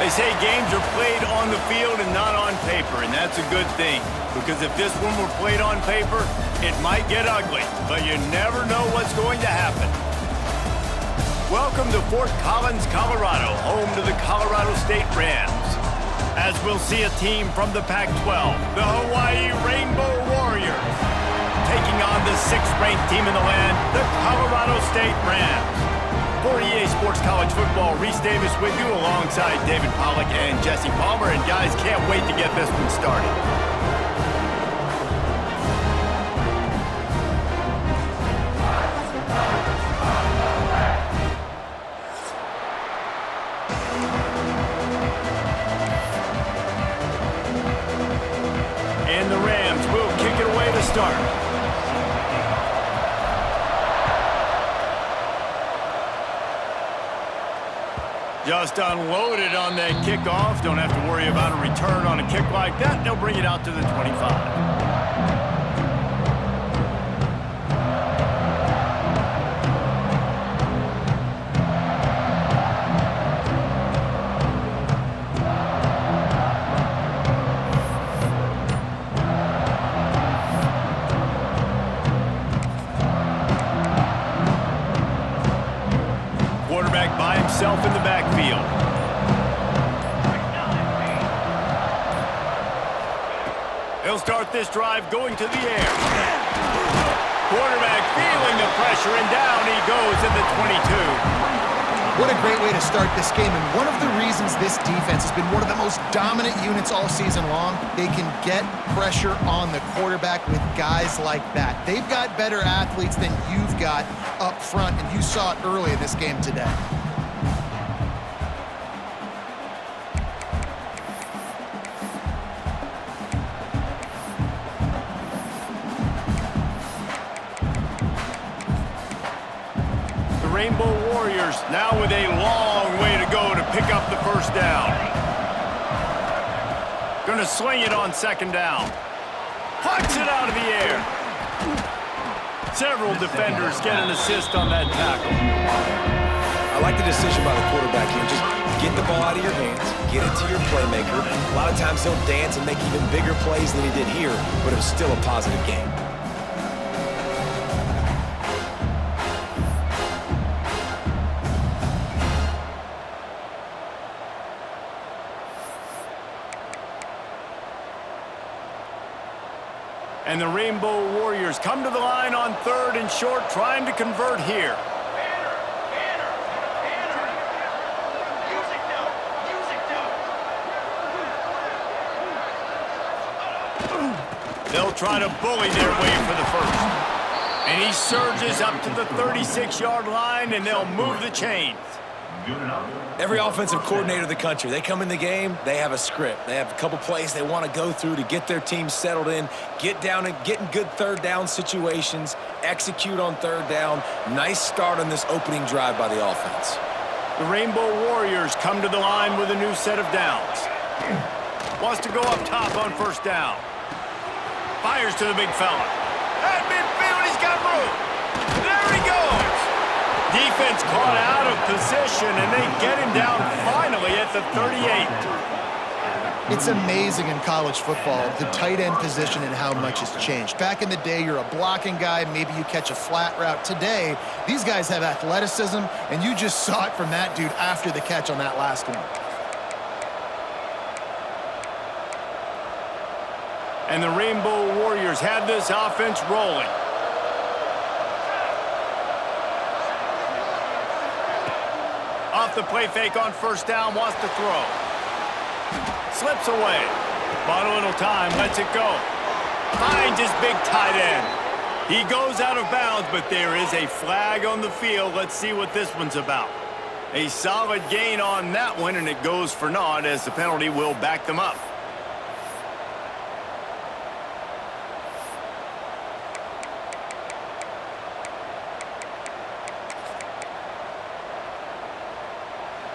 They say games are played on the field and not on paper, and that's a good thing. Because if this one were played on paper, it might get ugly, but you never know what's going to happen. Welcome to Fort Collins, Colorado, home to the Colorado State Rams. As we'll see a team from the Pac-12, the Hawaii Rainbow Warriors, taking on the 6th-ranked team in the land, the Colorado State Rams. For EA Sports College Football, Reese Davis with you alongside David Pollack and Jesse Palmer. And guys, can't wait to get this one started. And the Rams will kick it away to start. Just unloaded on that kickoff. Don't have to worry about a return on a kick like that. They'll bring it out to the 25. Quarterback by himself in the backfield. He'll start this drive going to the air. Quarterback feeling the pressure, and down he goes at the 22. What a great way to start this game, and one of the reasons this defense has been one of the most dominant units all season long, they can get pressure on the quarterback with guys like that. They've got better athletes than you've got up front, and you saw it early in this game today. Rainbow Warriors now with a long way to go to pick up the first down. Gonna swing it on second down. Plucks it out of the air. Several defenders get an assist on that tackle. I like the decision by the quarterback here. Just get the ball out of your hands, get it to your playmaker. A lot of times he'll dance and make even bigger plays than he did here, but it was still a positive game. And the Rainbow Warriors come to the line on 3rd and short, trying to convert here. They'll try to bully their way for the first. And he surges up to the 36-yard line, and they'll move the chains. Every offensive coordinator in the country, they come in the game, they have a script. They have a couple plays they want to go through to get their team settled in, get down and get in good third down situations, execute on third down. Nice start on this opening drive by the offense. The Rainbow Warriors come to the line with a new set of downs. Wants to go up top on first down. Fires to the big fella. At midfield, he's got room. There he goes. Defense caught out of position, and they get him down finally at the 38. It's amazing in college football, the tight end position and how much has changed. Back in the day, you're a blocking guy, maybe you catch a flat route. Today, these guys have athleticism, and you just saw it from that dude after the catch on that last one. And the Rainbow Warriors have this offense rolling. Off the play fake on first down, wants to throw. Slips away. Bought a little time, lets it go. Finds his big tight end. He goes out of bounds, but there is a flag on the field. Let's see what this one's about. A solid gain on that one, and it goes for naught as the penalty will back them up.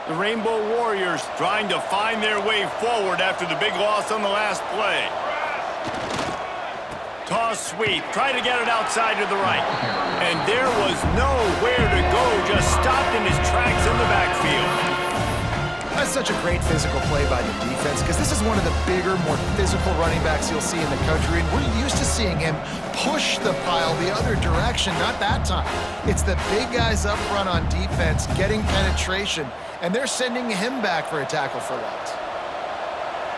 The Rainbow Warriors trying to find their way forward after the big loss on the last play. Toss sweep, try to get it outside to the right. And there was nowhere to go, just stopped in his tracks in the backfield. A That's such a great physical play by the defense because this is one of the bigger, more physical running backs you'll see in the country, and we're used to seeing him push the pile the other direction, not that time. It's the big guys up front on defense getting penetration, and they're sending him back for a tackle for loss.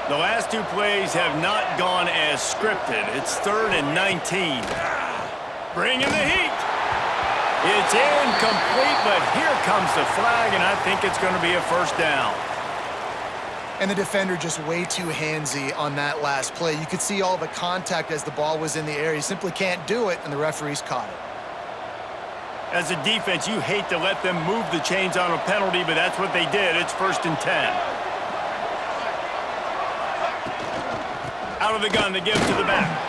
The last two plays have not gone as scripted. It's 3rd and 19. Bringing the heat. It's incomplete, but here comes the flag, and I think it's going to be a first down. And the defender just way too handsy on that last play. You could see all the contact as the ball was in the air. He simply can't do it, and the referees caught it. As a defense, you hate to let them move the chains on a penalty, but that's what they did. It's 1st and 10. Out of the gun, they give to the back.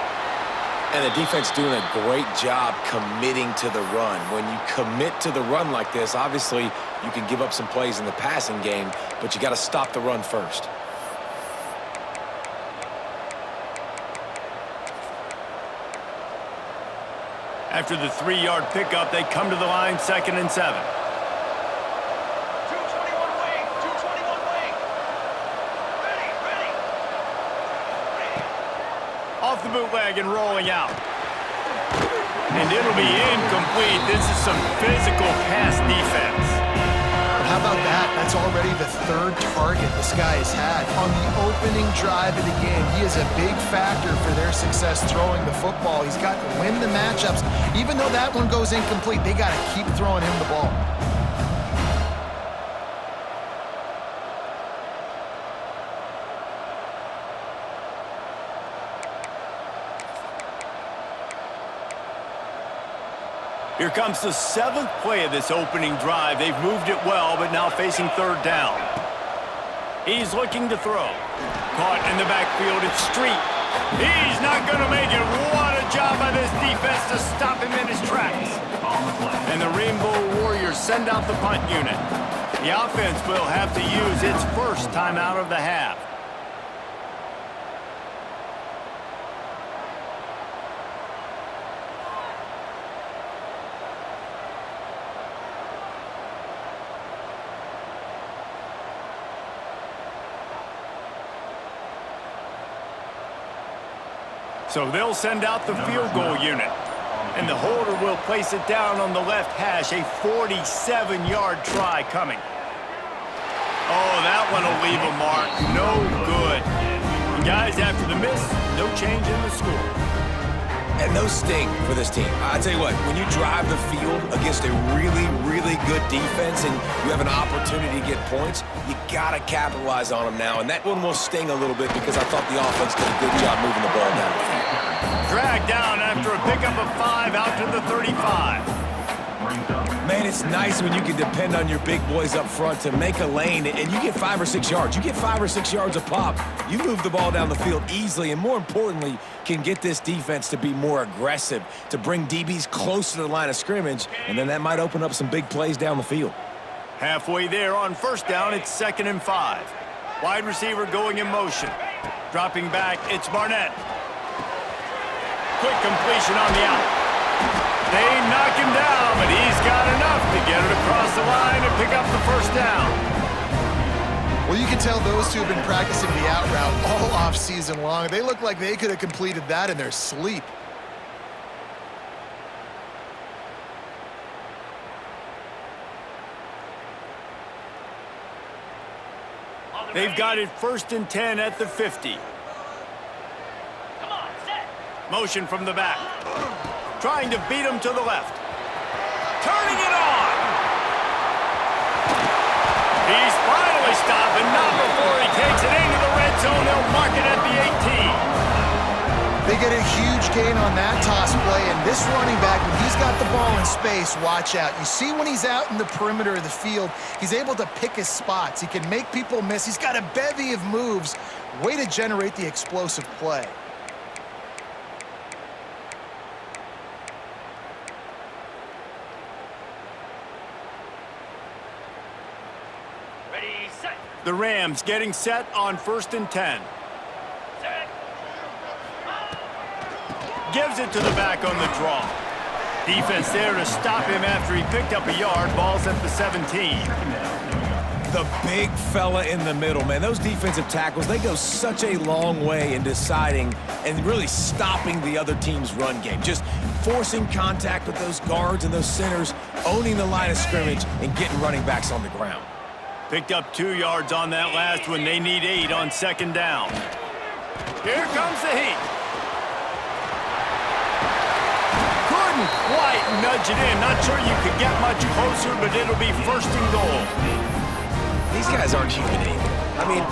And the defense doing a great job committing to the run. When you commit to the run like this, obviously you can give up some plays in the passing game, but you got to stop the run first. After the 3-yard pickup, they come to the line, 2nd and 7. Off the bootleg and rolling out. And it'll be incomplete. This is some physical pass defense. But how about that? That's already the 3rd target this guy has had. On the opening drive of the game, he is a big factor for their success throwing the football. He's got to win the matchups. Even though that one goes incomplete, they got to keep throwing him the ball. Here comes the 7th play of this opening drive. They've moved it well, but now facing 3rd down. He's looking to throw. Caught in the backfield. It's Street. He's not going to make it. What a job by this defense to stop him in his tracks. And the Rainbow Warriors send out the punt unit. The offense will have to use its first timeout of the half. So they'll send out the field goal unit. And the holder will place it down on the left hash. A 47-yard try coming. Oh, that one will leave a mark. No good. And guys, after the miss, no change in the score. And those sting for this team. I tell you what, when you drive the field against a really, really good defense and you have an opportunity to get points, you got to capitalize on them now. And that one will sting a little bit because I thought the offense did a good job moving the ball down the field. Dragged down after a pickup of 5 out to the 35. Man, it's nice when you can depend on your big boys up front to make a lane and you get 5 or 6 yards. You get 5 or 6 yards a pop. You move the ball down the field easily and, more importantly, can get this defense to be more aggressive, to bring DBs close to the line of scrimmage, and then that might open up some big plays down the field. Halfway there on 1st down, it's 2nd and 5. Wide receiver going in motion. Dropping back, it's Barnett. Quick completion on the out. They knock him down, but he's got enough to get it across the line and pick up the 1st down. Well, you can tell those two have been practicing the out route all off-season long. They look like they could have completed that in their sleep. They've got it 1st and 10 at the 50. Motion from the back. Trying to beat him to the left. Turning it on. He's finally stopped, but not before he takes it into the red zone. They'll mark it at the 18. They get a huge gain on that toss play, and this running back, when he's got the ball in space, watch out. You see when he's out in the perimeter of the field, he's able to pick his spots. He can make people miss. He's got a bevy of moves. Way to generate the explosive play. The Rams getting set on 1st and 10. Gives it to the back on the draw. Defense there to stop him after he picked up a yard. Ball's at the 17. The big fella in the middle, man. Those defensive tackles, they go such a long way in deciding and really stopping the other team's run game. Just forcing contact with those guards and those centers, owning the line of scrimmage, and getting running backs on the ground. Picked up 2 yards on that last one. They need 8 on second down. Here comes the heat. Couldn't quite nudge it in. Not sure you could get much closer, but it'll be first and goal. These guys aren't human anymore. I mean,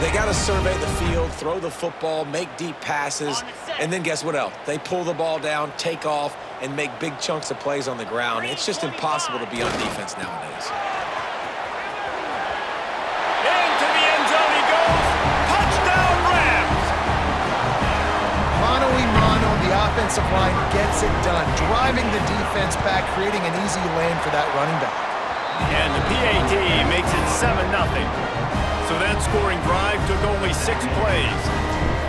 they got to survey the field, throw the football, make deep passes, and then guess what else? They pull the ball down, take off, and make big chunks of plays on the ground. It's just impossible to be on defense nowadays. Into the end zone he goes. Touchdown, Rams! Mano-a-mano, the offensive line gets it done, driving the defense back, creating an easy lane for that running back. And the PAT makes it 7-0. So that scoring drive took only 6 plays.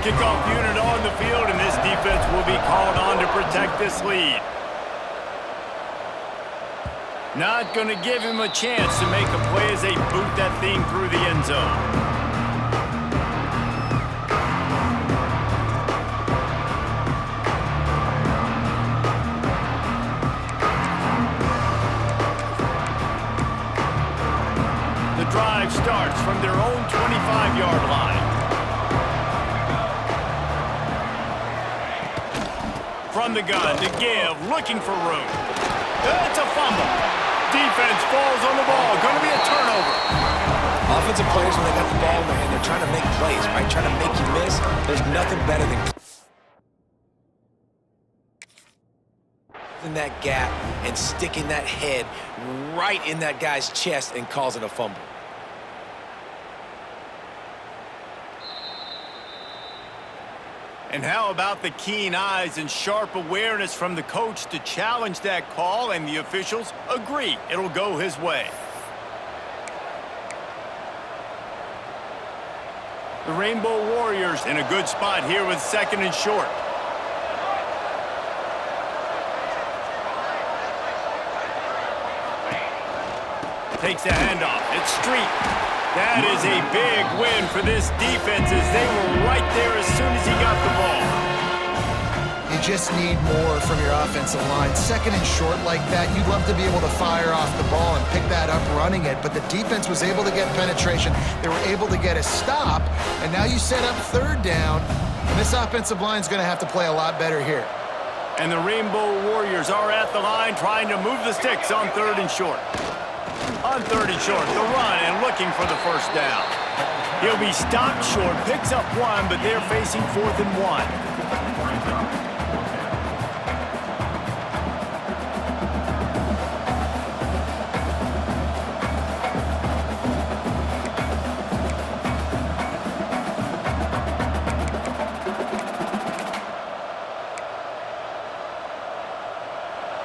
Kickoff unit on the field, and this defense will be called on to protect this lead. Not going to give him a chance to make a play as they boot that thing through the end zone. Drive starts from their own 25-yard line. From the gun to give, looking for room. It's a fumble. Defense falls on the ball. Going to be a turnover. Offensive players, when they got the ball in their hand, they're trying to make plays, right? Trying to make you miss. There's nothing better than in that gap and sticking that head right in that guy's chest and causing a fumble. And how about the keen eyes and sharp awareness from the coach to challenge that call, and the officials agree it'll go his way. The Rainbow Warriors in a good spot here with second and short. Takes the handoff. It's Street. That is a big win for this defense as they were right there as soon as he got the ball. You just need more from your offensive line. Second and short like that, you'd love to be able to fire off the ball and pick that up running it, but the defense was able to get penetration. They were able to get a stop, and now you set up third down, and this offensive line is going to have to play a lot better here. And the Rainbow Warriors are at the line trying to move the sticks on third and short. On third and short, the run and looking for the first down. He'll be stopped short, picks up 1, but they're facing 4th and 1.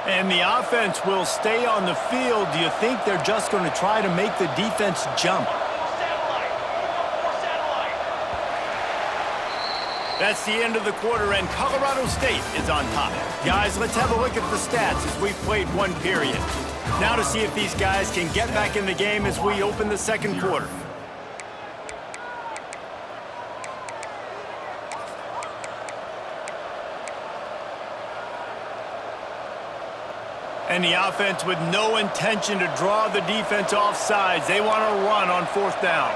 And the offense will stay on the field. Do you think they're just going to try to make the defense jump? That's the end of the quarter, and Colorado State is on top. Guys, let's have a look at the stats as we've played 1 period. Now to see if these guys can get back in the game as we open the second quarter. And the offense with no intention to draw the defense off sides. They want to run on 4th down.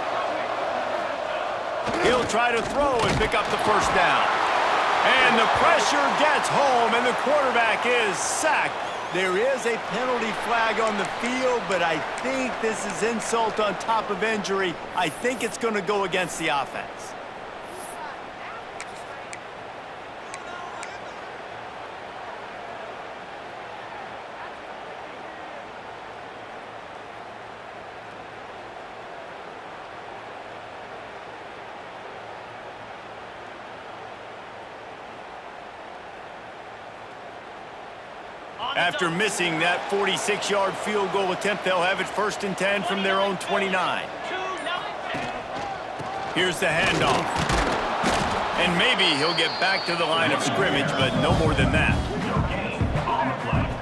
He'll try to throw and pick up the first down. And the pressure gets home, and the quarterback is sacked. There is a penalty flag on the field, but I think this is insult on top of injury. I think it's going to go against the offense. After missing that 46-yard field goal attempt, they'll have it 1st and 10 from their own 29. Here's the handoff. And maybe he'll get back to the line of scrimmage, but no more than that.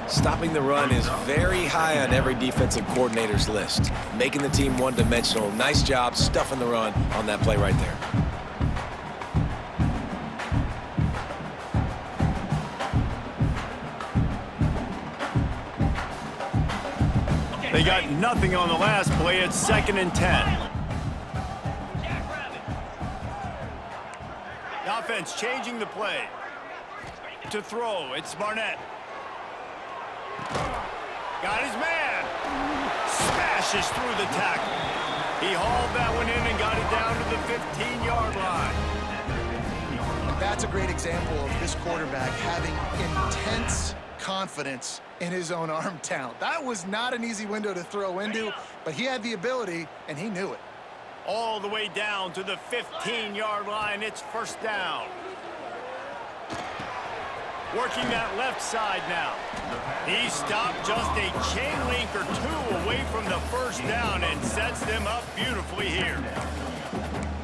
Stopping the run is very high on every defensive coordinator's list. Making the team one-dimensional. Nice job stuffing the run on that play right there. They got nothing on the last play. It's 2nd and 10. The offense changing the play. To throw, it's Barnett. Got his man. Smashes through the tackle. He hauled that one in and got it down to the 15-yard line. And that's a great example of this quarterback having intense confidence in his own arm talent. That was not an easy window to throw into, but he had the ability, and he knew it. All the way down to the 15-yard line. It's 1st down. Working that left side now. He stopped just a chain link or two away from the 1st down and sets them up beautifully here.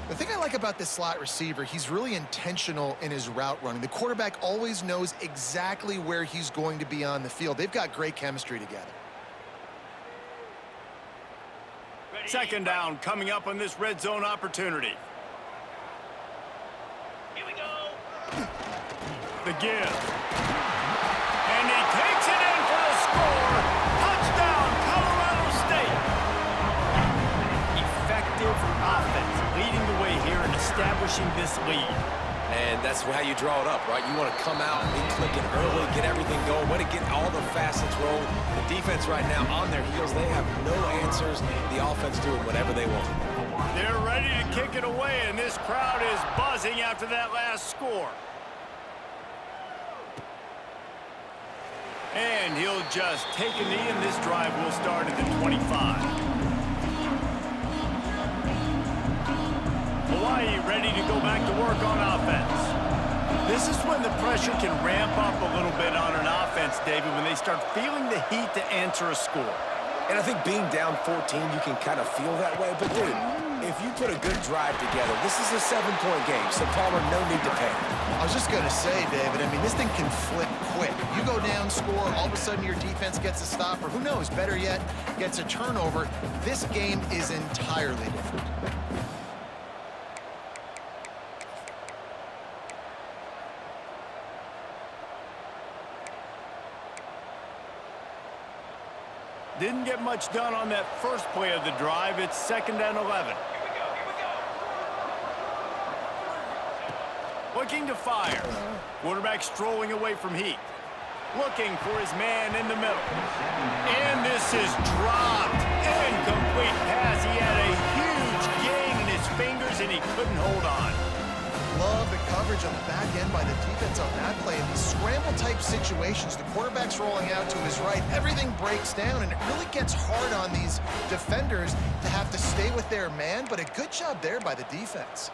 The thing I like about this slot receiver, he's really intentional in his route running. The quarterback always knows exactly where he's going to be on the field. They've got great chemistry together. 2nd down coming up on this red zone opportunity. Here we go. The give. And he takes it in for the score. Touchdown, Colorado State. Effective offense leading the way here and establishing this lead. And that's how you draw it up, right? You want to come out, be clicking early, get everything going, way to get all the facets rolling. The defense right now on their heels, they have no answers. The offense doing whatever they want. They're ready to kick it away, and this crowd is buzzing after that last score. And he'll just take a knee, and this drive will start at the 25. Hawaii ready to go back to work on offense. This is when the pressure can ramp up a little bit on an offense, David, when they start feeling the heat to answer a score. And I think being down 14, you can kind of feel that way. But, dude, if you put a good drive together, this is a 7-point game, so Palmer, no need to panic. I was just going to say, David, I mean, this thing can flip quick. You go down, score, all of a sudden your defense gets a stop, or who knows, better yet, gets a turnover. This game is entirely different. Didn't get much done on that first play of the drive. It's 2nd and 11. Looking to fire. Quarterback strolling away from Heath. Looking for his man in the middle. And this is dropped. Incomplete pass. He had a huge gain in his fingers, and he couldn't hold on. Love the coverage on the back end by the defense on that play. In these scramble-type situations, the quarterback's rolling out to his right. Everything breaks down, and it really gets hard on these defenders to have to stay with their man, but a good job there by the defense.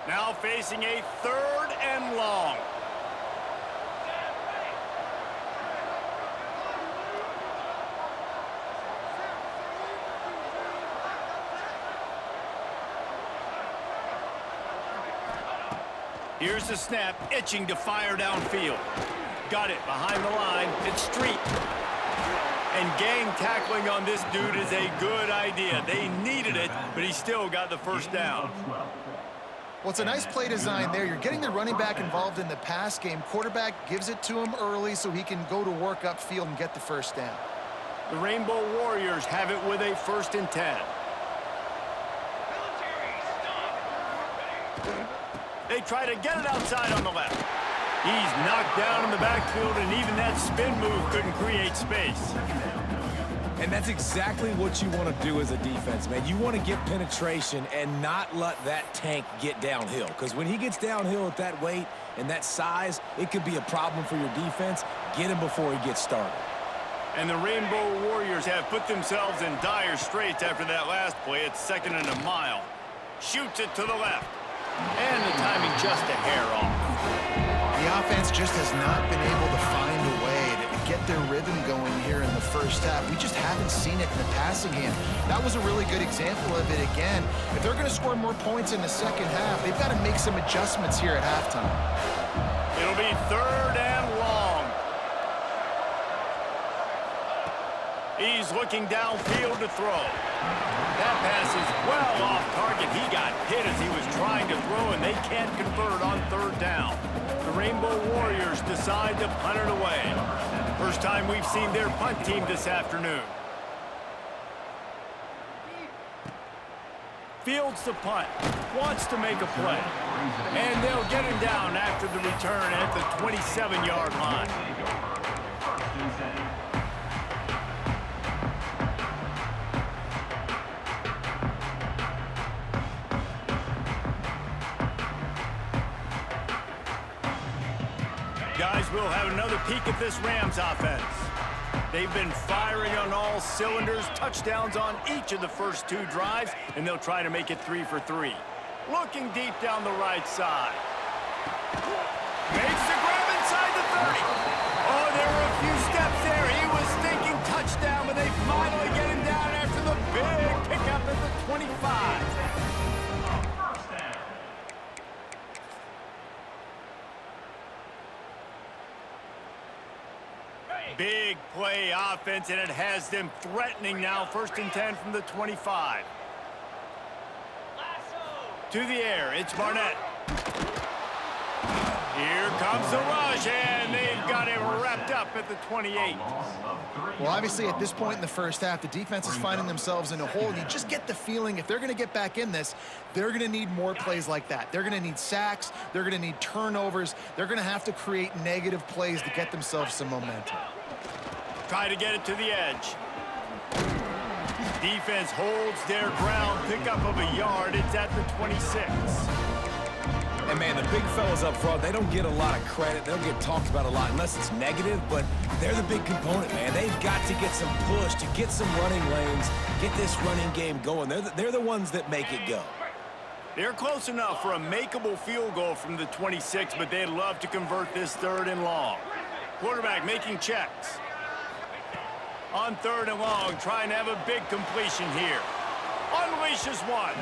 Now facing a 3rd and long. Here's the snap, itching to fire downfield. Got it behind the line. It's Street. And gang tackling on this dude is a good idea. They needed it, but he still got the 1st down. Well, it's a nice play design there. You're getting the running back involved in the pass game. Quarterback gives it to him early so he can go to work upfield and get the 1st down. The Rainbow Warriors have it with a 1st and 10. They try to get it outside on the left. He's knocked down in the backfield, and even that spin move couldn't create space. And that's exactly what you want to do as a defense, man. You want to get penetration and not let that tank get downhill. Because when he gets downhill at that weight and that size, it could be a problem for your defense. Get him before he gets started. And the Rainbow Warriors have put themselves in dire straits after that last play. It's 2nd and a mile. Shoots it to the left. And the timing just a hair off. The offense just has not been able to find a way to get their rhythm going here in the 1st half. We just haven't seen it in the passing game. That was a really good example of it again. If they're going to score more points in the 2nd half, they've got to make some adjustments here at halftime. It'll be 3rd and long. He's looking downfield to throw. That pass is well off target. He got hit as he was trying to throw, and they can't convert on 3rd down. The Rainbow Warriors decide to punt it away. First time we've seen their punt team this afternoon. Fields the punt, wants to make a play. And they'll get him down after the return at the 27-yard line. Guys, we'll have another peek at this Rams offense. They've been firing on all cylinders, touchdowns on each of the first 2 drives, and they'll try to make it 3 for 3. Looking deep down the right side. Makes the grab inside the 30. Oh, there were a few steps there. He was thinking touchdown, but they finally get him down after the big pickup at the 25. Big play offense, and it has them threatening now. 1st and 10 from the 25. To the air, it's Barnett. Here comes the rush, and they've got him wrapped up at the 28. Well, obviously, at this point in the first half, the defense is finding themselves in a hole. You just get the feeling if they're going to get back in this, they're going to need more plays like that. They're going to need sacks. They're going to need turnovers. They're going to have to create negative plays to get themselves some momentum. Try to get it to the edge. Defense holds their ground. Pickup of a yard. It's at the 26. And, man, the big fellas up front, they don't get a lot of credit. They don't get talked about a lot unless it's negative, but they're the big component, man. They've got to get some push, to get some running lanes, get this running game going. They're the ones that make it go. They're close enough for a makeable field goal from the 26, but they'd love to convert this 3rd and long. Quarterback making checks. On 3rd and long, trying to have a big completion here. Unleashes one.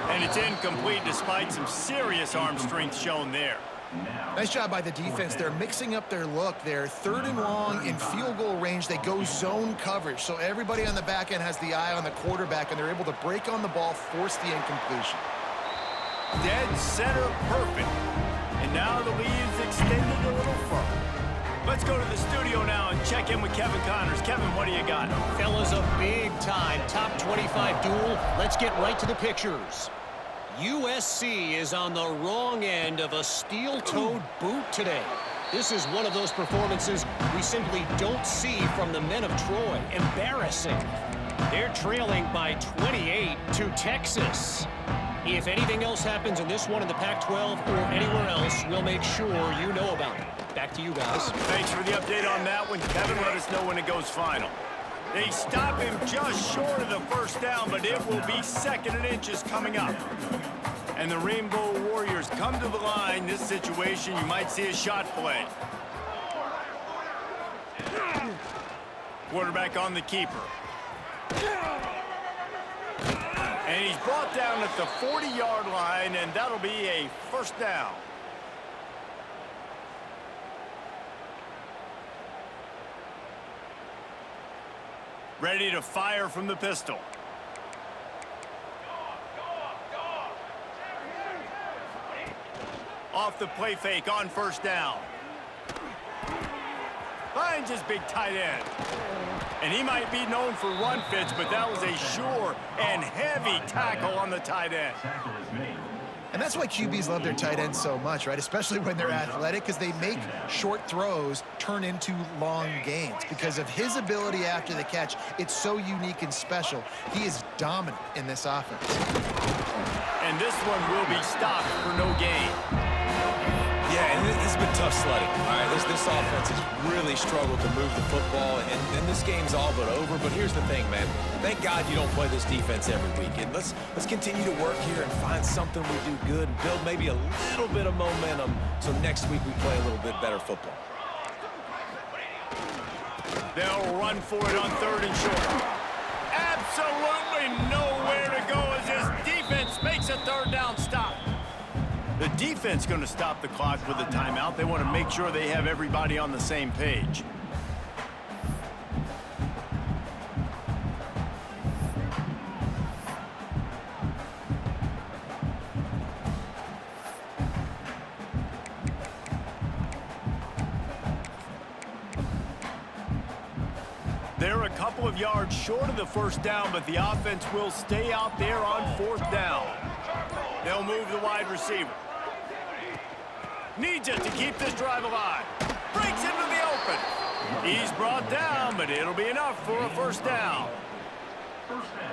And it's incomplete despite some serious arm strength shown there. Nice job by the defense. They're mixing up their look. They're 3rd and long in field goal range. They go zone coverage. So everybody on the back end has the eye on the quarterback, and they're able to break on the ball, force the incompletion. Dead center perfect. And now the lead's extended a little further. Let's go to the studio now and check in with Kevin Connors. Kevin, what do you got? Fellas, a big-time top 25 duel. Let's get right to the pictures. USC is on the wrong end of a steel-toed boot today. This is one of those performances we simply don't see from the men of Troy. Embarrassing. They're trailing by 28 to Texas. If anything else happens in this one in the Pac-12 or anywhere else, we'll make sure you know about it. Back to you guys. Thanks for the update on that one. Kevin, let us know when it goes final. They stop him just short of the 1st down, but it will be 2nd and inches coming up. And the Rainbow Warriors come to the line. This situation, you might see a shot play. Quarterback on the keeper. And he's brought down at the 40-yard line, and that'll be a 1st down. Ready to fire from the pistol. Off the play fake on 1st down. Finds his big tight end. And he might be known for run fits, but that was a sure and heavy tackle on the tight end. And that's why QBs love their tight ends so much, right? Especially when they're athletic, because they make short throws turn into long gains. Because of his ability after the catch, it's so unique and special. He is dominant in this offense. And this one will be stopped for no gain. Yeah, and it's been tough sledding. All right, this offense has really struggled to move the football, and this game's all but over. But here's the thing, man. Thank God you don't play this defense every week. And let's continue to work here and find something we do good and build maybe a little bit of momentum so next week we play a little bit better football. They'll run for it on 3rd and short. Absolutely nowhere to go as this defense makes a 3rd down stop. The defense going to stop the clock with a timeout. They want to make sure they have everybody on the same page. They're a couple of yards short of the first down, but the offense will stay out there on fourth down. They'll move the wide receiver. Needs it to keep this drive alive. Breaks into the open. He's brought down, but it'll be enough for a first down.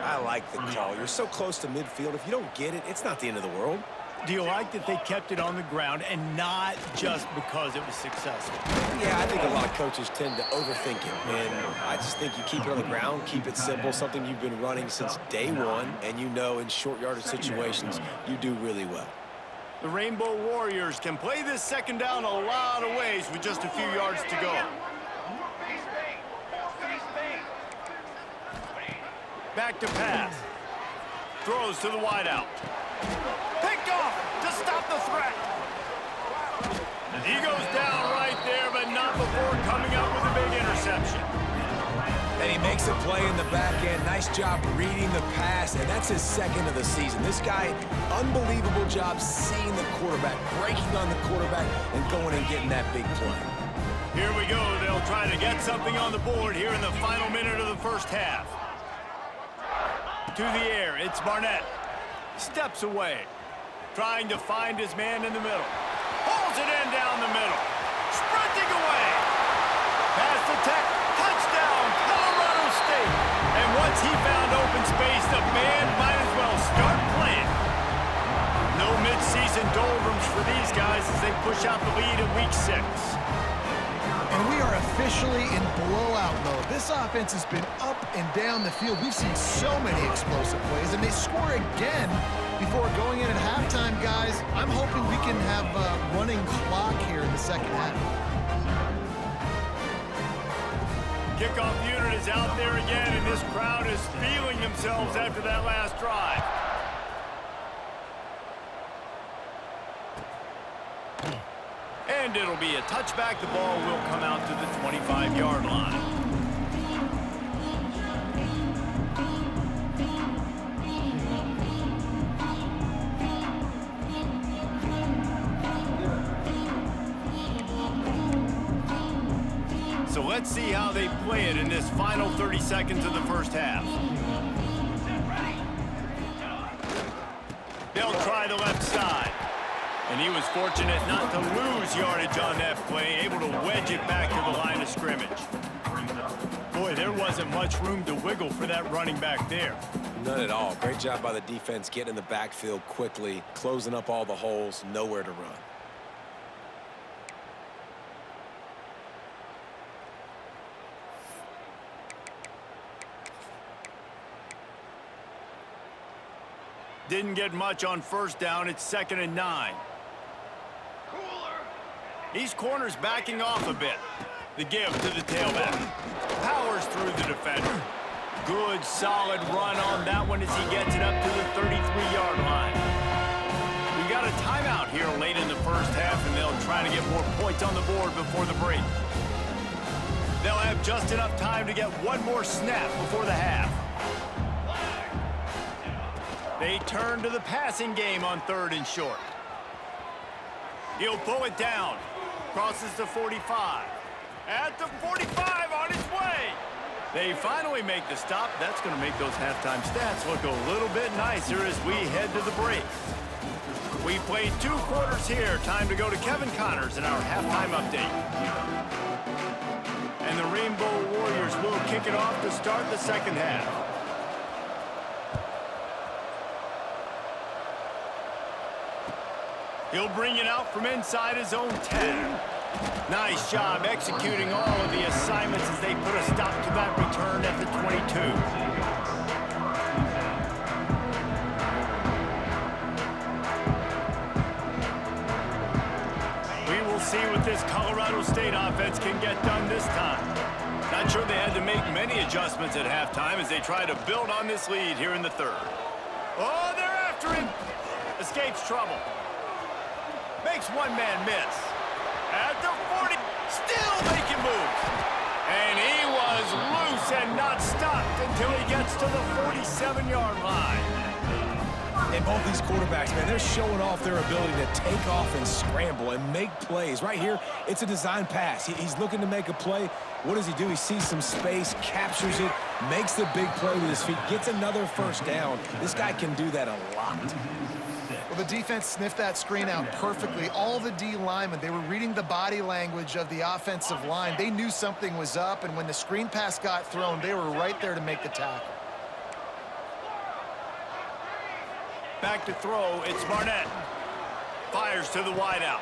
I like the call. You're so close to midfield. If you don't get it, it's not the end of the world. Do you like that they kept it on the ground and not just because it was successful? Yeah, I think a lot of coaches tend to overthink it, and I just think you keep it on the ground, keep it simple, something you've been running since day one, and you know in short yardage situations, you do really well. The Rainbow Warriors can play this second down a lot of ways with just a few yards to go. Back to pass. Throws to the wideout. Picked off to stop the threat. He goes down right there, but not before coming up with a big interception. And he makes a play in the back end. Nice job reading the pass, and that's his second of the season. This guy, unbelievable job seeing the quarterback, breaking on the quarterback, and going and getting that big play. Here we go. They'll try to get something on the board here in the final minute of the first half. To the air, it's Barnett. Steps away. Trying to find his man in the middle. Pulls it in down the middle. Sprinting away. Pass the tech. Touchdown, Colorado State. And once he found open space, the band might as well start playing. No mid-season doldrums for these guys as they push out the lead in Week 6. And we are officially in blowout mode. This offense has been up and down the field. We've seen so many explosive plays, and they score again before going in at halftime, guys. I'm hoping we can have a running clock here in the second half. Kickoff unit is out there again, and this crowd is feeling themselves after that last drive. And it'll be a touchback. The ball will come out to the 25-yard line. So let's see how they play it in this final 30 seconds of the first half. They'll try the left side. And he was fortunate not to lose yardage on that play, able to wedge it back to the line of scrimmage. Boy, there wasn't much room to wiggle for that running back there. None at all. Great job by the defense getting in the backfield quickly, closing up all the holes, nowhere to run. Didn't get much on first down. It's 2nd and 9. These corners backing off a bit. The give to the tailback. Powers through the defender. Good, solid run on that one as he gets it up to the 33-yard line. We got a timeout here late in the first half, and they'll try to get more points on the board before the break. They'll have just enough time to get one more snap before the half. They turn to the passing game on 3rd and short. He'll pull it down. Crosses the 45. At the 45 on his way. They finally make the stop. That's going to make those halftime stats look a little bit nicer as we head to the break. We played 2 quarters here. Time to go to Kevin Connors in our halftime update. And the Rainbow Warriors will kick it off to start the second half. He'll bring it out from inside his own 10. Nice job executing all of the assignments as they put a stop to that return at the 22. We will see what this Colorado State offense can get done this time. Not sure they had to make many adjustments at halftime as they try to build on this lead here in the 3rd. Oh, they're after him. Escapes trouble. Makes one man miss. At the 40, still making moves. And he was loose and not stopped until he gets to the 47-yard line. And both these quarterbacks, man, they're showing off their ability to take off and scramble and make plays. Right here, it's a design pass. He's looking to make a play. What does he do? He sees some space, captures it, makes the big play with his feet, gets another first down. This guy can do that a lot. Well, the defense sniffed that screen out perfectly. All the D linemen, they were reading the body language of the offensive line. They knew something was up, and when the screen pass got thrown, they were right there to make the tackle. Back to throw, it's Barnett. Fires to the wideout.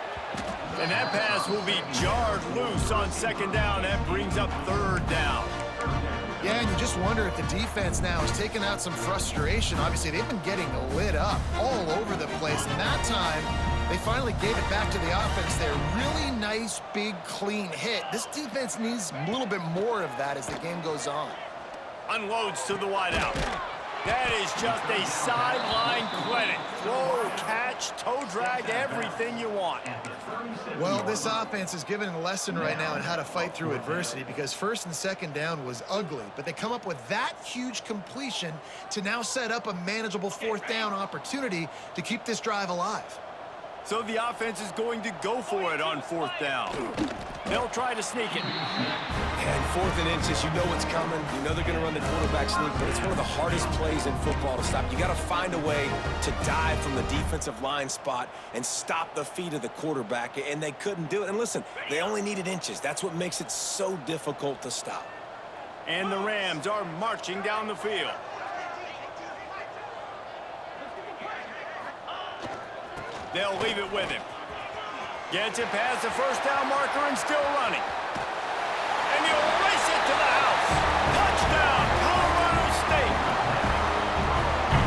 And that pass will be jarred loose on second down. That brings up third down. Yeah, and you just wonder if the defense now is taking out some frustration. Obviously, they've been getting lit up all over the place. And that time, they finally gave it back to the offense there. Really nice, big, clean hit. This defense needs a little bit more of that as the game goes on. Unloads to the wideout. That is just a sideline credit. Throw, catch, toe drag, everything you want. Well, this offense is given a lesson right now on how to fight through adversity because first and second down was ugly, but they come up with that huge completion to now set up a manageable fourth down opportunity to keep this drive alive. So the offense is going to go for it on fourth down. They'll try to sneak it. And 4th and inches, you know what's coming. You know they're going to run the quarterback sneak, but it's one of the hardest plays in football to stop. You got to find a way to dive from the defensive line spot and stop the feet of the quarterback, and they couldn't do it. And listen, they only needed inches. That's what makes it so difficult to stop. And the Rams are marching down the field. They'll leave it with him. Gets it past the first down marker and still running. And he'll race it to the house. Touchdown, Colorado State.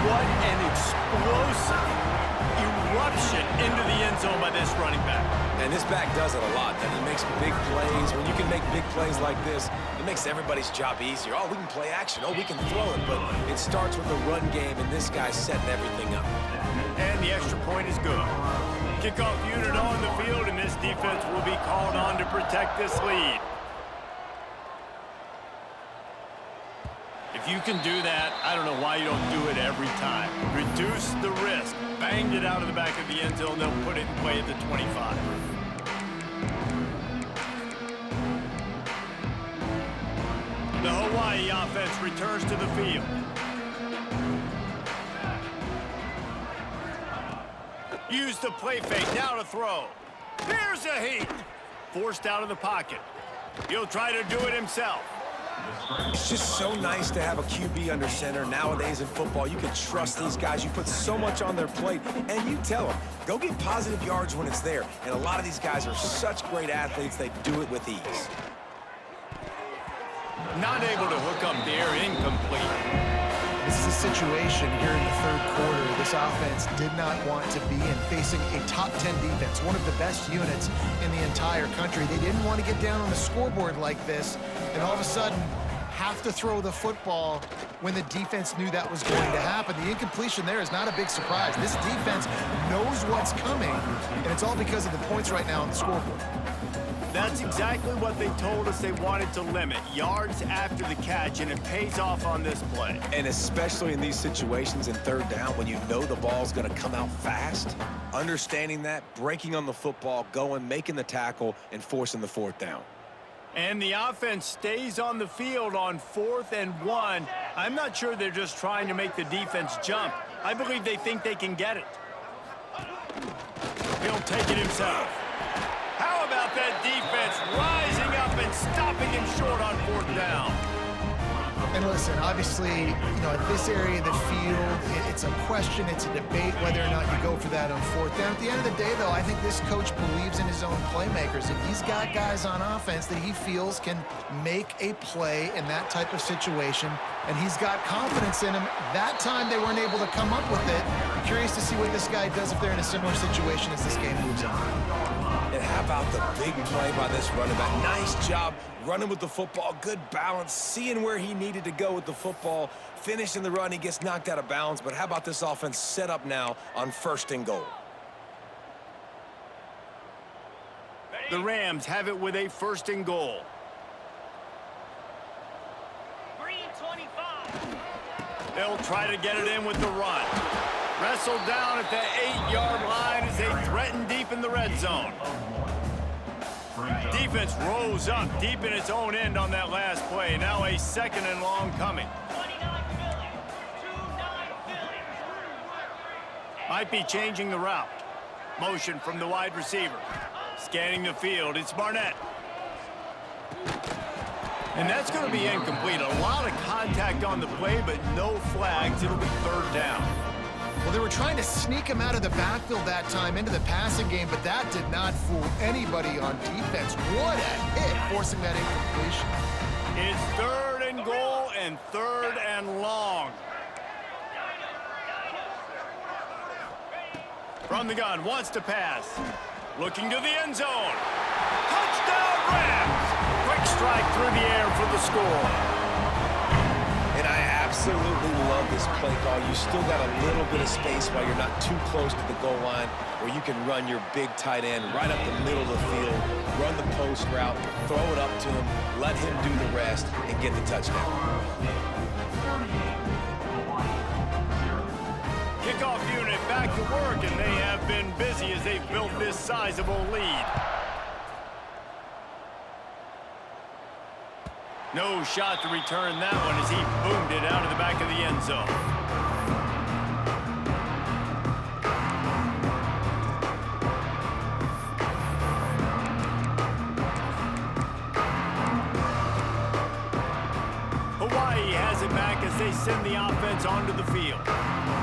What an explosive eruption into the end zone by this running back. And this back does it a lot. That he makes big plays. When you can make big plays like this, it makes everybody's job easier. Oh, we can play action. Oh, we can throw it. But it starts with the run game, and this guy's setting everything up. And the extra point is good. Kickoff unit on the field, and this defense will be called on to protect this lead. If you can do that, I don't know why you don't do it every time. Reduce the risk. Banged it out of the back of the end zone. They'll put it in play at the 25. The Hawaii offense returns to the field. Use the play fake, now to throw. There's a heat. Forced out of the pocket. He'll try to do it himself. It's just so nice to have a QB under center. Nowadays in football, you can trust these guys. You put so much on their plate, and you tell them, go get positive yards when it's there. And a lot of these guys are such great athletes, they do it with ease. Not able to hook up there, incomplete. This is a situation here in the third quarter this offense did not want to be in, facing a top 10 defense, one of the best units in the entire country. They didn't want to get down on the scoreboard like this and all of a sudden have to throw the football when the defense knew that was going to happen. The incompletion there is not a big surprise. This defense knows what's coming, and it's all because of the points right now on the scoreboard. That's exactly what they told us they wanted to limit. Yards after the catch, and it pays off on this play. And especially in these situations in third down when you know the ball's going to come out fast, understanding that, breaking on the football, going, making the tackle, and forcing the fourth down. And the offense stays on the field on 4th and 1. I'm not sure they're just trying to make the defense jump. I believe they think they can get it. He'll take it himself. How about that defense rising up and stopping him short on 4th down? And listen, obviously, at this area of the field, it's a question, it's a debate whether or not you go for that on 4th down. At the end of the day, though, I think this coach believes in his own playmakers, and he's got guys on offense that he feels can make a play in that type of situation, and he's got confidence in him. That time, they weren't able to come up with it. I'm curious to see what this guy does if they're in a similar situation as this game moves on. And how about the big play by this running back? Nice job running with the football, good balance, seeing where he needed to go with the football, finishing the run. He gets knocked out of bounds, but how about this offense set up now on 1st and goal? The Rams have it with a 1st and goal. Green 25. They'll try to get it in with the run. Wrestled down at the 8-yard line as they threaten deep in the red zone. Defense rose up deep in its own end on that last play. Now a 2nd and long coming. 29 Philly. 29 Philly. Might be changing the route. Motion from the wide receiver. Scanning the field, it's Barnett. And that's going to be incomplete. A lot of contact on the play, but no flags. It'll be 3rd down. Well, they were trying to sneak him out of the backfield that time into the passing game, but that did not fool anybody on defense. What a hit, forcing that incompletion. It's 3rd and goal and 3rd and long. From the gun, wants to pass. Looking to the end zone. Touchdown, Rams! Quick strike through the air for the score. And I absolutely love this play call. You still got a little bit of space while you're not too close to the goal line, where you can run your big tight end right up the middle of the field, run the post route, throw it up to him, let him do the rest, and get the touchdown. Kickoff unit back to work, and they have been busy as they've built this sizable lead. No shot to return that one as he boomed it out of the back of the end zone. Hawaii has it back as they send the offense onto the field.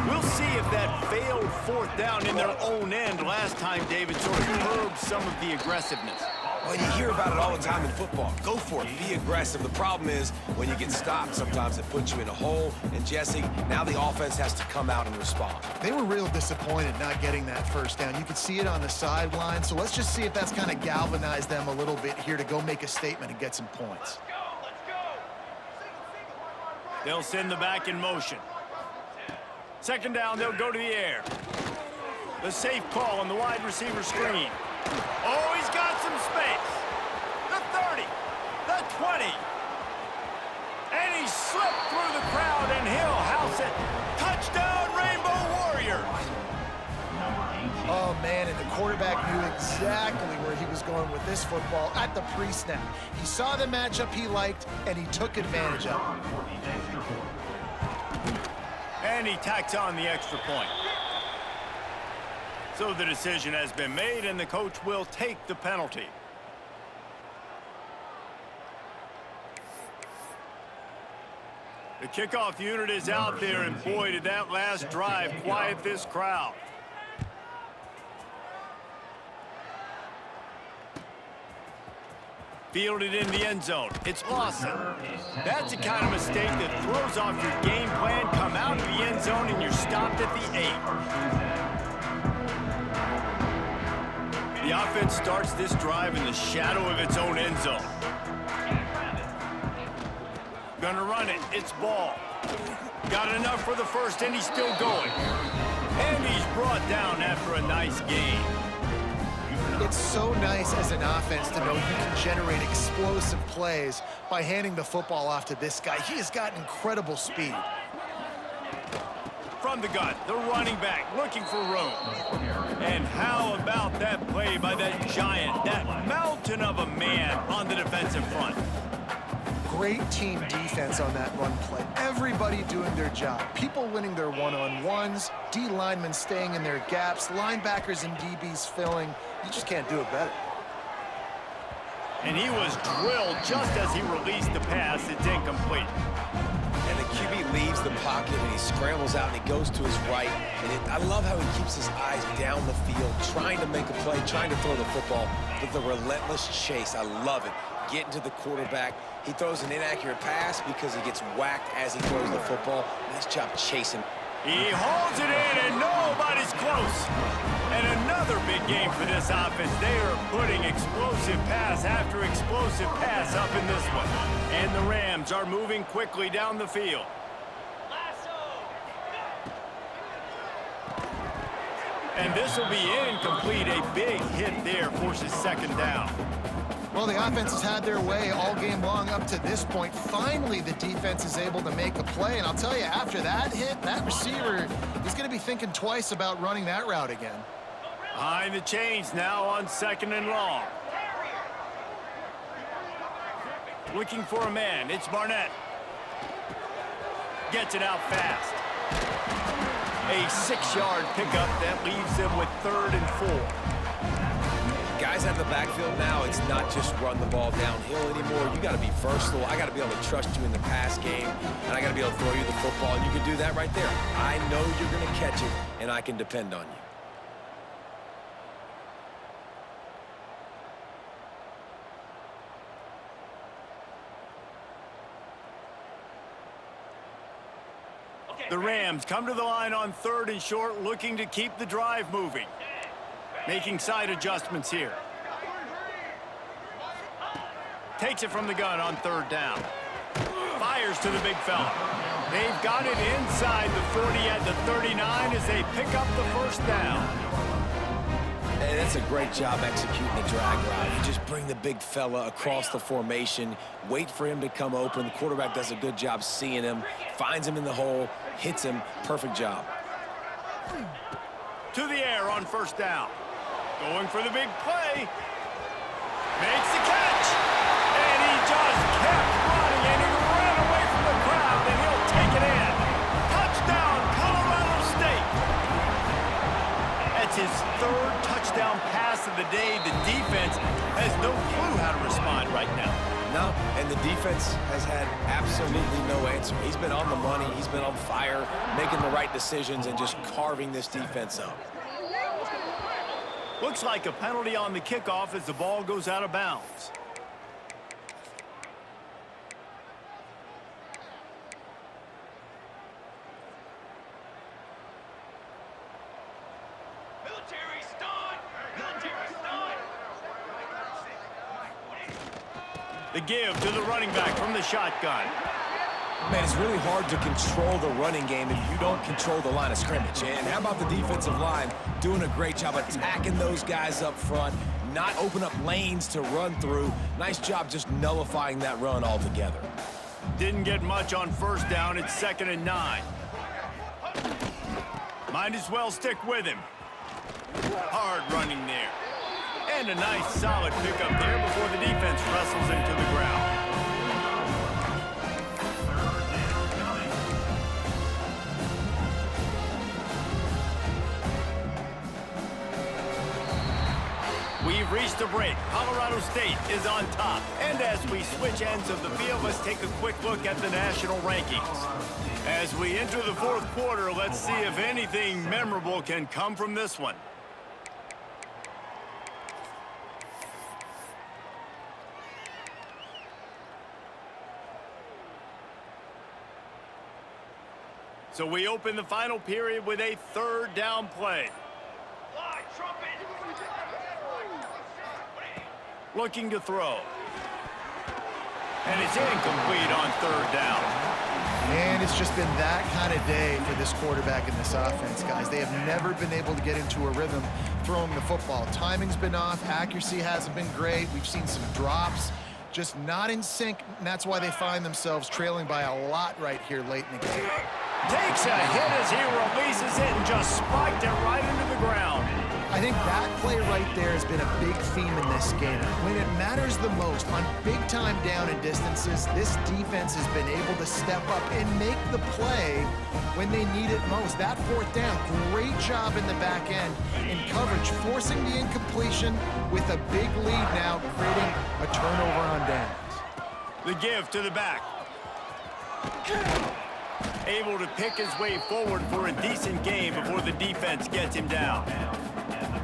We'll see if that failed 4th down in their own end last time, David, sort of curbed some of the aggressiveness. Well, you hear about it all the time in football. Go for it. Be aggressive. The problem is when you get stopped, sometimes it puts you in a hole. And, Jesse, now the offense has to come out and respond. They were real disappointed not getting that 1st down. You could see it on the sideline. So let's just see if that's kind of galvanized them a little bit here to go make a statement and get some points. They'll send the back in motion. 2nd down, they'll go to the air. The safe call on the wide receiver screen. Oh, he's got some space. The 30, the 20. And he slipped through the crowd, and he'll house it. Touchdown, Rainbow Warriors. Oh, man, and the quarterback knew exactly where he was going with this football at the pre-snap. He saw the matchup he liked, and he took advantage of it. And he tacks on the extra point. So the decision has been made, and the coach will take the penalty. The kickoff unit is out there, and boy, did that last drive quiet this crowd. Fielded in the end zone. It's Lawson. That's the kind of mistake that throws off your game plan. Come out of the end zone, and you're stopped at the 8. The offense starts this drive in the shadow of its own end zone. Gonna run it. It's Ball. Got enough for the 1st, and he's still going. And he's brought down after a nice gain. It's so nice as an offense to know you can generate explosive plays by handing the football off to this guy. He has got incredible speed. From the gun, the running back looking for room. And how about that play by that giant, that mountain of a man on the defensive front? Great team defense on that run play. Everybody doing their job. People winning their one-on-ones, D linemen staying in their gaps, linebackers and DBs filling. You just can't do it better. And he was drilled just as he released the pass. It's incomplete. And the QB leaves the pocket, and he scrambles out, and he goes to his right. And I love how he keeps his eyes down the field, trying to make a play, trying to throw the football. But the relentless chase, I love it. Getting to the quarterback. He throws an inaccurate pass because he gets whacked as he throws the football. Nice job chasing. He hauls it in, and nobody's close. And another big game for this offense. They are putting explosive pass after explosive pass up in this one. And the Rams are moving quickly down the field. And this will be incomplete. A big hit there forces second down. Well, the offense has had their way all game long up to this point. Finally, the defense is able to make a play. And I'll tell you, after that hit, that receiver is going to be thinking twice about running that route again. Behind the chains now on second and long. Looking for a man. It's Barnett. Gets it out fast. A 6-yard pickup that leaves them with 3rd and 4. Guys out of the backfield now, it's not just run the ball downhill anymore. You got to be versatile. I got to be able to trust you in the pass game, and I got to be able to throw you the football, and you can do that right there. I know you're going to catch it, and I can depend on you. The Rams come to the line on 3rd and short, looking to keep the drive moving. Making side adjustments here. Takes it from the gun on 3rd down. Fires to the big fella. They've got it inside the 40 at the 39 as they pick up the 1st down. Hey, that's a great job executing the drag route. You just bring the big fella across the formation, wait for him to come open. The quarterback does a good job seeing him, finds him in the hole, hits him. Perfect job. To the air on 1st down. Going for the big play. Makes the catch. And he just kept running, and he ran away from the crowd, and he'll take it in. Touchdown, Colorado State. That's his 3rd touchdown pass of the day. The defense has no clue how to respond right now. No, and the defense has had absolutely no answer. He's been on the money. He's been on fire, making the right decisions, and just carving this defense up. Looks like a penalty on the kickoff as the ball goes out of bounds. Military stun! Military stun! The give to the running back from the shotgun. Man, it's really hard to control the running game if you don't control the line of scrimmage. And how about the defensive line doing a great job attacking those guys up front, not open up lanes to run through. Nice job just nullifying that run altogether. Didn't get much on 1st down. It's 2nd and 9. Might as well stick with him. Hard running there. And a nice solid pickup there before the defense wrestles him to the ground. We've reached a break. Colorado State is on top. And as we switch ends of the field, let's take a quick look at the national rankings. As we enter the 4th quarter, let's see if anything memorable can come from this one. So we open the final period with a 3rd down play. Fly, trumpet! Looking to throw. And it's incomplete on 3rd down. And it's just been that kind of day for this quarterback in this offense, guys. They have never been able to get into a rhythm throwing the football. Timing's been off. Accuracy hasn't been great. We've seen some drops, just not in sync, and that's why they find themselves trailing by a lot right here late in the game. Takes a hit as he releases it and just spiked it right into the ground. I think that play right there has been a big theme in this game. When it matters the most, on big-time down and distances, this defense has been able to step up and make the play when they need it most. That 4th down, great job in the back end in coverage, forcing the incompletion with a big lead now, creating a turnover on downs. The give to the back. Able to pick his way forward for a decent game before the defense gets him down.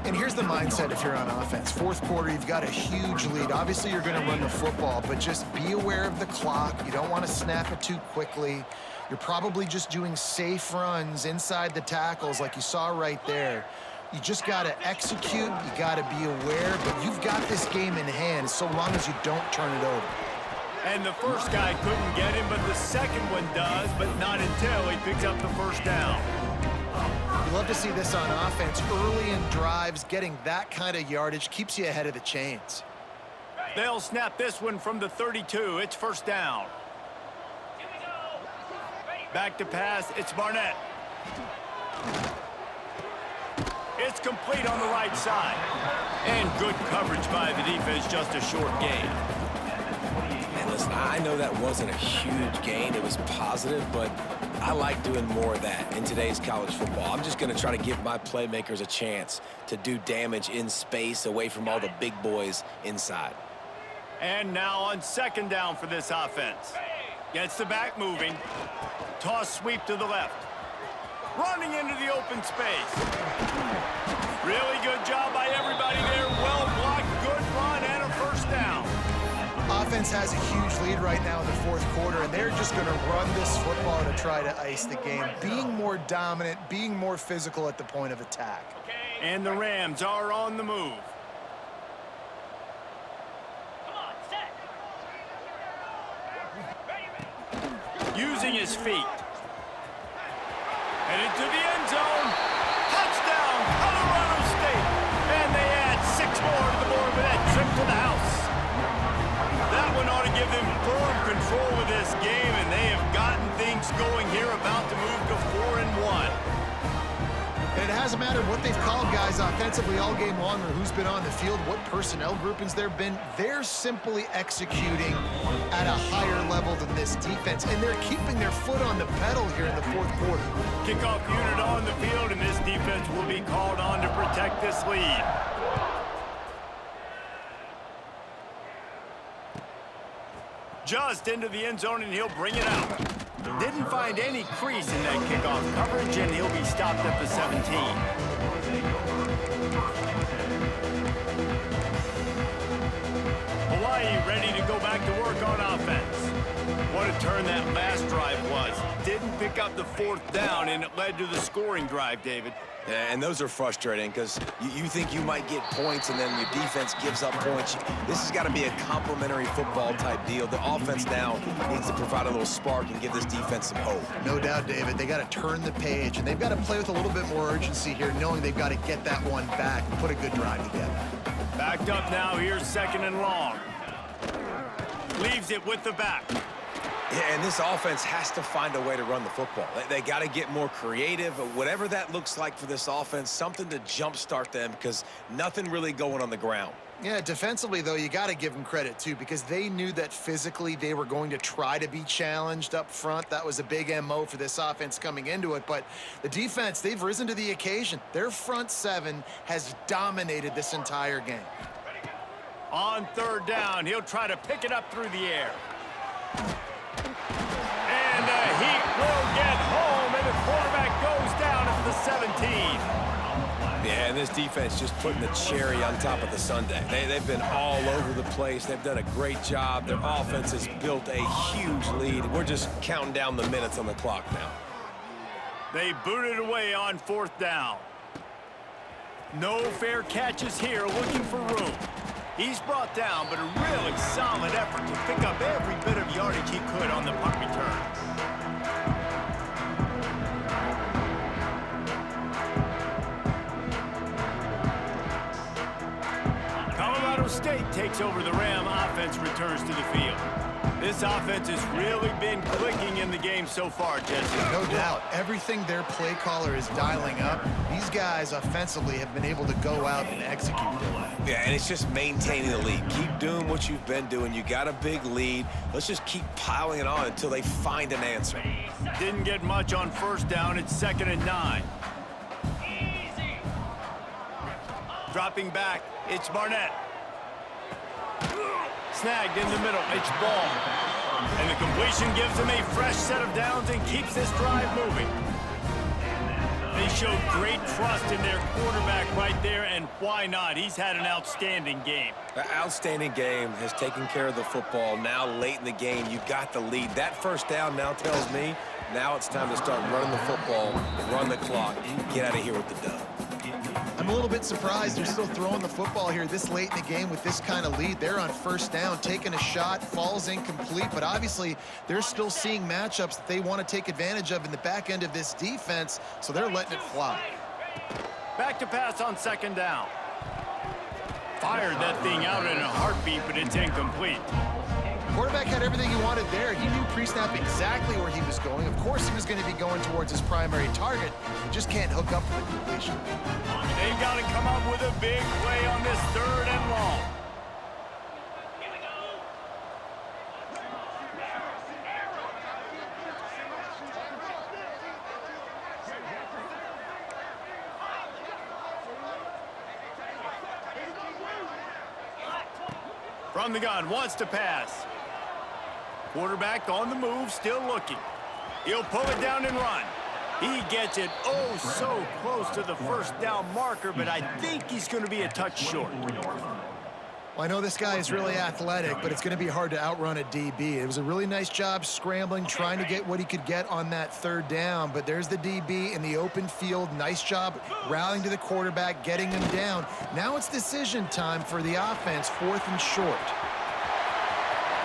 And here's the mindset if you're on offense. 4th quarter, you've got a huge lead. Obviously, you're going to run the football, but just be aware of the clock. You don't want to snap it too quickly. You're probably just doing safe runs inside the tackles like you saw right there. You just got to execute. You got to be aware, but you've got this game in hand so long as you don't turn it over. And the first guy couldn't get him, but the second one does, but not until he picks up the 1st down. love to see this on offense. Early in drives, getting that kind of yardage keeps you ahead of the chains. They'll snap this one from the 32. It's first down. Back to pass. It's Barnett. It's complete on the right side. And good coverage by the defense, just a short gain. And listen, I know that wasn't a huge gain. It was positive, but I like doing more of that in today's college football. I'm just going to try to give my playmakers a chance to do damage in space away from all the big boys inside. And now on second down for this offense. Gets the back moving. Toss sweep to the left. Running into the open space. Really good job by everybody there. Well blocked, good run, and a first down. Offense has a huge lead right now in the fourth quarter, and they're just going to run this football to try to ice the game. Being more dominant, being more physical at the point of attack. And the Rams are on the move. Using his feet. Headed to the end zone. Touchdown, Colorado State. And they add 6 more to the board with that trip to the house. That one ought to give them firm control of this game, and they have gotten things going here, about to move to 4-1. And it hasn't mattered what they've called guys offensively all game long or who's been on the field, what personnel groupings there have been. They're simply executing at a higher level than this defense, and they're keeping their foot on the pedal here in the fourth quarter. Kickoff unit on the field, and this defense will be called on to protect this lead. Just into the end zone, and he'll bring it out. Didn't find any crease in that kickoff coverage, and he'll be stopped at the 17. Hawaii ready to go back to work on offense. What a turn that last drive was. Didn't pick up the fourth down, and it led to the scoring drive, David. Yeah, and those are frustrating because you think you might get points and then your defense gives up points. This has got to be a complementary football type deal. The offense now needs to provide a little spark and give this defense some hope. No doubt, David. They got to turn the page, and they've got to play with a little bit more urgency here, knowing they've got to get that one back and put a good drive together. Backed up now. Here's second and long. Leaves it with the back. Yeah, and this offense has to find a way to run the football. They got to get more creative, whatever that looks like for this offense, something to jumpstart them because nothing really going on the ground. Yeah, defensively, though, you got to give them credit, too, because they knew that physically they were going to try to be challenged up front. That was a big MO for this offense coming into it. But the defense, they've risen to the occasion. Their front seven has dominated this entire game. On third down, he'll try to pick it up through the air. And he will get home, and the quarterback goes down at the 17. Yeah, and this defense just putting the cherry on top of the sundae. They've been all over the place. They've done a great job. Their offense has built a huge lead. We're just counting down the minutes on the clock now. They booted away on fourth down. No fair catches here, looking for room. He's brought down, but a really solid effort to pick up every bit of yardage he could on the punt return. Colorado State takes over. The Ram offense returns to the field. This offense has really been clicking in the game so far, Jesse. No doubt. Everything their play caller is dialing up, these guys offensively have been able to go out and execute. Yeah, and it's just maintaining the lead. Keep doing what you've been doing. You got a big lead. Let's just keep piling it on until they find an answer. Didn't get much on first down. It's 2nd and 9. Easy. Dropping back, it's Barnett. Snagged in the middle, it's Ball. And the completion gives them a fresh set of downs and keeps this drive moving. They showed great trust in their quarterback right there, and why not? He's had an outstanding game. An outstanding game, has taken care of the football. Now late in the game, you got the lead. That first down now tells me now it's time to start running the football, run the clock, get out of here with the dub. I'm a little bit surprised they're still throwing the football here this late in the game with this kind of lead. They're on first down, taking a shot, falls incomplete, but obviously they're still seeing matchups that they want to take advantage of in the back end of this defense, so they're letting it fly. Back to pass on second down. Fired that thing out in a heartbeat, but it's incomplete. Quarterback had everything he wanted there. He knew pre-snap exactly where he was going. Of course he was going to be going towards his primary target. He just can't hook up for the completion. They've got to come up with a big play on this 3rd and long. Here we go. From the gun, wants to pass. Quarterback on the move, still looking. He'll pull it down and run. He gets it oh so close to the first down marker, but I think he's going to be a touch short. Well, I know this guy is really athletic, but it's going to be hard to outrun a DB. It was a really nice job scrambling, trying to get what he could get on that 3rd down, but there's the DB in the open field. Nice job rallying to the quarterback, getting him down. Now it's decision time for the offense, 4th and short.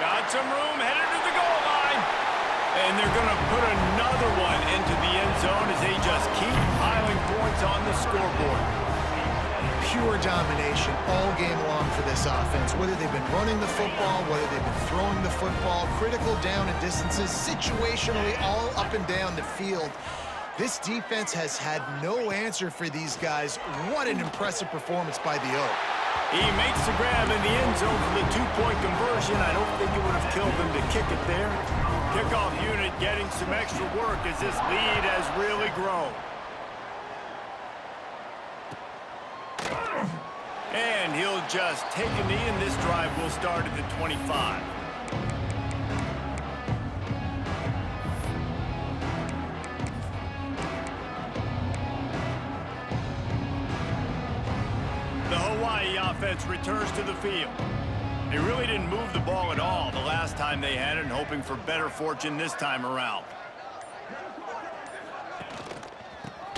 Got some room, headed to the goal line. And they're going to put another one into the end zone as they just keep piling points on the scoreboard. Pure domination all game long for this offense. Whether they've been running the football, whether they've been throwing the football, critical down and distances, situationally all up and down the field. This defense has had no answer for these guys. What an impressive performance by the Oak. He makes the grab in the end zone for the 2-point conversion. I don't think it would have killed them to kick it there. Kickoff unit getting some extra work as this lead has really grown. And he'll just take a knee, and this drive will start at the 25. The Hawaii offense returns to the field. They really didn't move the ball at all the last time they had it, and hoping for better fortune this time around.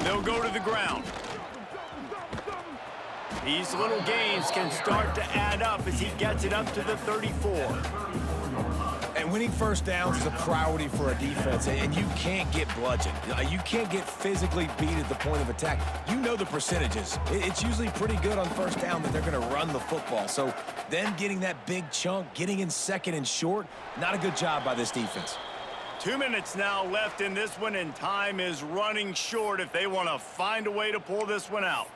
They'll go to the ground. These little gains can start to add up as he gets it up to the 34. And winning first downs is a priority for a defense, and you can't get bludgeoned. You can't get physically beat at the point of attack. You know the percentages. It's usually pretty good on first down that they're going to run the football. So them getting that big chunk, getting in 2nd and short, not a good job by this defense. 2 minutes now left in this one, and time is running short if they want to find a way to pull this one out.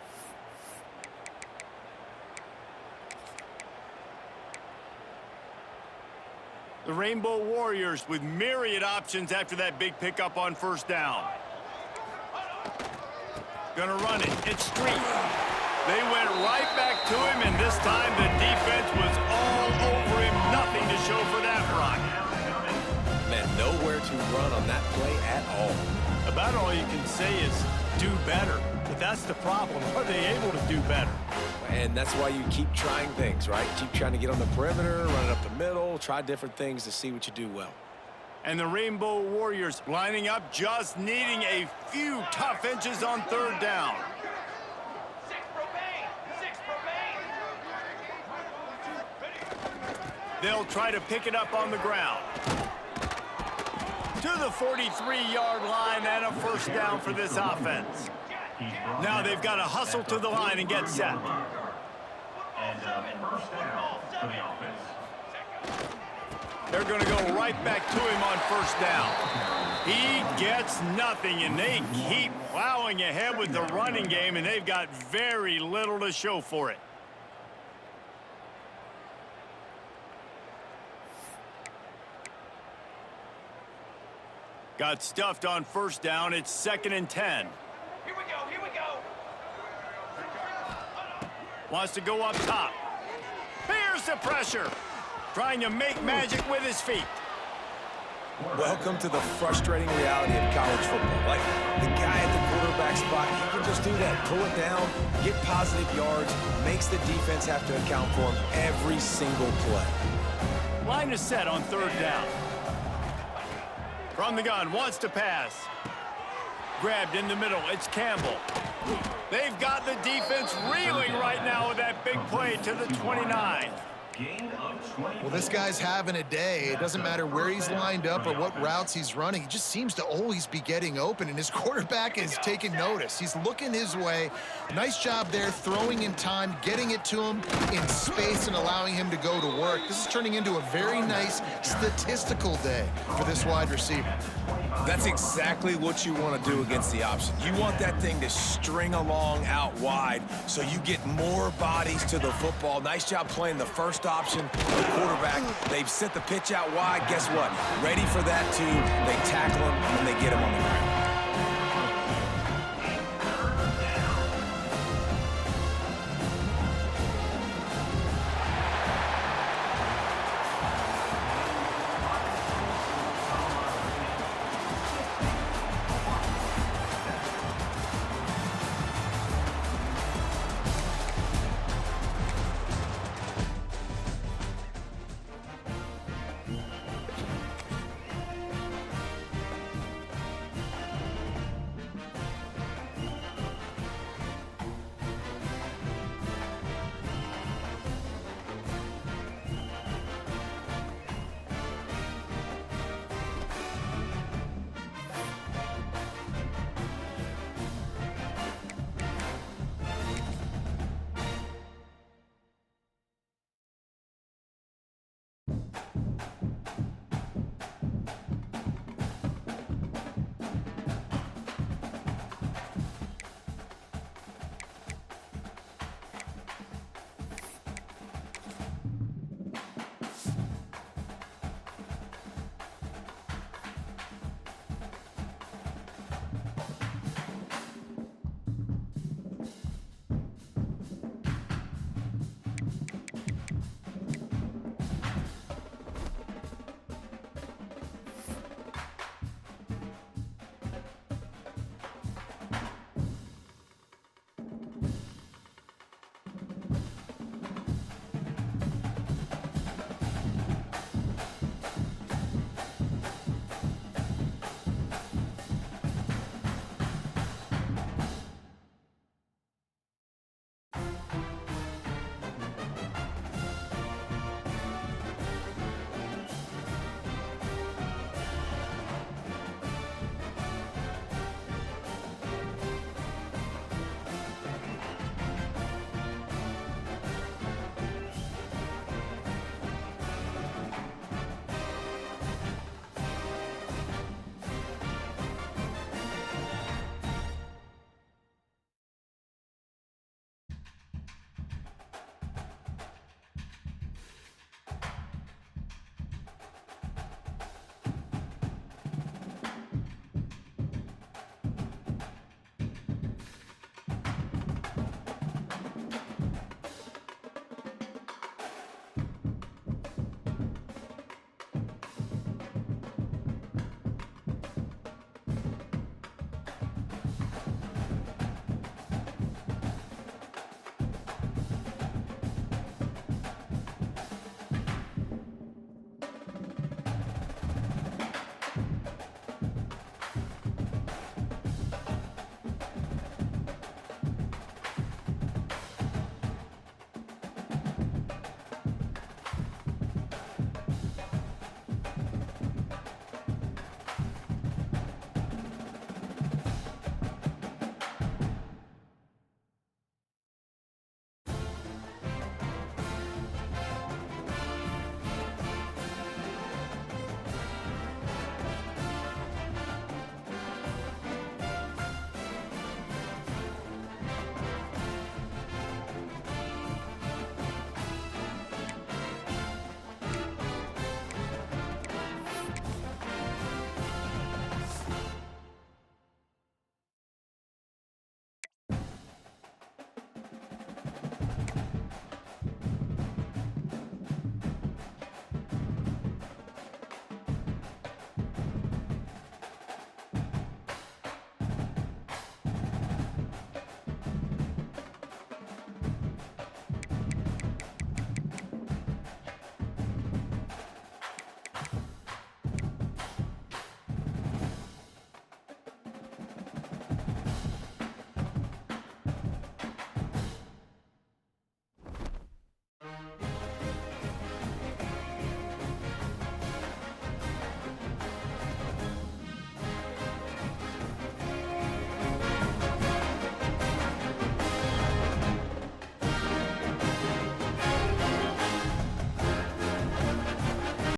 The Rainbow Warriors with myriad options after that big pickup on first down. Gonna run it. It's Street. They went right back to him, and this time the defense was all over him. Nothing to show for that run. Man, nowhere to run on that play at all. About all you can say is do better. But that's the problem. Are they able to do better? And that's why you keep trying things, right? Keep trying to get on the perimeter, run it up the middle, try different things to see what you do well. And the Rainbow Warriors lining up, just needing a few tough inches on 3rd down. 6 remain. 6 remain. They'll try to pick it up on the ground. To the 43-yard line, and a first down for this offense. Now they've got to hustle to the line and get set. And first down for the offense. They're going to go right back to him on first down. He gets nothing, and they keep plowing ahead with the running game, and they've got very little to show for it. Got stuffed on first down. It's 2nd and 10. Here we go. Here we go. Wants to go up top. Here's the pressure. Trying to make magic with his feet. Welcome to the frustrating reality of college football. Like, the guy at the quarterback spot, he can just do that. Pull it down, get positive yards, makes the defense have to account for him every single play. Line is set on 3rd down. From the gun, wants to pass. Grabbed in the middle, it's Campbell. They've got the defense reeling right now with that big play to the 29. Gain of 20. Well, this guy's having a day. It doesn't matter where he's lined up or what routes he's running. He just seems to always be getting open, and his quarterback is taking notice. He's looking his way. Nice job there, throwing in time, getting it to him in space and allowing him to go to work. This is turning into a very nice statistical day for this wide receiver. That's exactly what you want to do against the option. You want that thing to string along out wide so you get more bodies to the football. Nice job playing the first option, the quarterback. They've sent the pitch out wide. Guess what? Ready for that too. They tackle him and they get him on the ground.